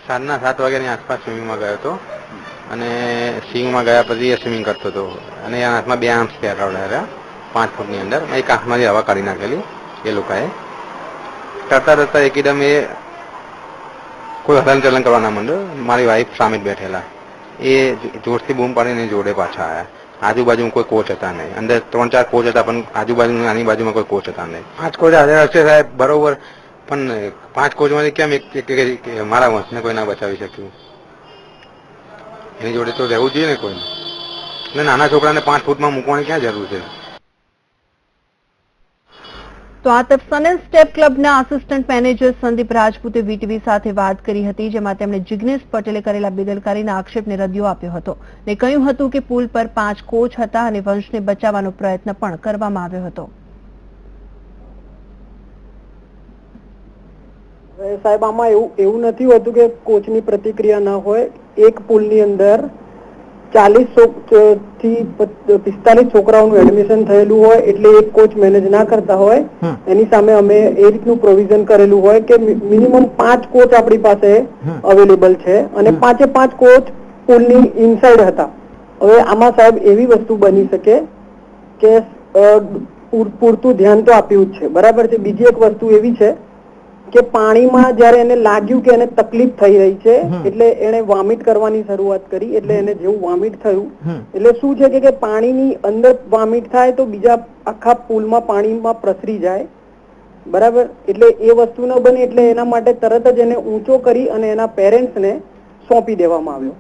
સાંજના 7 વાગ્યાની આસપાસ સ્વિમિંગમાં ગયો હતો અને સ્વિમિંગમાં ગયા પછી એ સ્વિમિંગ કરતો હતો અને એના હાથમાં 2 આર્મ્સ પહેરાવડાવ્યા 5 ફૂટની અંદર. એક આંખમાંથી હવા કાઢી નાખેલી એ લોકોએ. તરતા તરતા એકદમ એ કોઈ હલન ચલન કરવા ના માંડ્યો. મારી વાઈફ સામે જ બેઠેલા એ જોરથી બૂમ પાડીને જોડે પાછા આવ્યા. આજુબાજુમાં કોઈ કોચ હતા નહીં. અંદર 3-4 કોચ હતા પણ આજુબાજુ આની બાજુમાં કોઈ કોચ હતા નહીં. 5 કોચ હાજર હશે સાહેબ બરોબર, પણ 5 કોચમાંથી કેમ એક મારા વંશને કોઈ ના બચાવી શક્યું? એની જોડે તો રહેવું જોઈએ ને કોઈ. એટલે નાના છોકરાને 5 ફૂટમાં મૂકવાની ક્યાં જરૂર છે? તો આ તરફ સ્ટેપ ક્લબના આસિસ્ટન્ટ મેનેજર સંદીપ રાજપૂતે વીટીવી સાથે વાત કરી હતી, જેમાં તેમણે જિગ્નેશ પટેલે કરેલા બેદરકારીના આક્ષેપને રદિયો આપ્યો હતો અને કહ્યું હતું કે પુલ પર 5 કોચ હતા અને વંશને બચાવવાનો પ્રયત્ન પણ કરવામાં આવ્યો હતો. સાહેબ, આમાં એવું નથી હોતું કે કોચની પ્રતિક્રિયા ન હોય. એક પુલની અંદર 40 થી 45 છોકરાઓનું એડમિશન થયેલું હોય એટલે એક કોચ મેનેજ ના કરતા હોય. એની સામે અમે એ રીતનું પ્રોવિઝન કરેલું હોય કે મિનિમમ 5 કોચ આપણી પાસે અવેલેબલ છે અને 5 કોચ પુલની ઇનસાઇડ હતા. હવે આમાં સાહેબ એવી વસ્તુ બની શકે કે પૂરતું ધ્યાન તો આપ્યું જ છે, બરાબર છે. બીજી એક વસ્તુ એવી છે કે પાણીમાં જયારે એને લાગ્યું કે એને તકલીફ થઈ રહી છે એટલે એને વોમિટ કરવાની શરૂઆત કરી. એટલે એને જેવું વોમિટ થયું એટલે શું છે કે પાણીની અંદર વોમિટ થાય તો બીજા આખા પુલમાં પાણીમાં પ્રસરી જાય, બરાબર. એટલે એ વસ્તુ ન બને એટલે એના માટે તરત જ એને ઊંચો કરી અને એના પેરેન્ટ્સને સોંપી દેવામાં આવ્યો.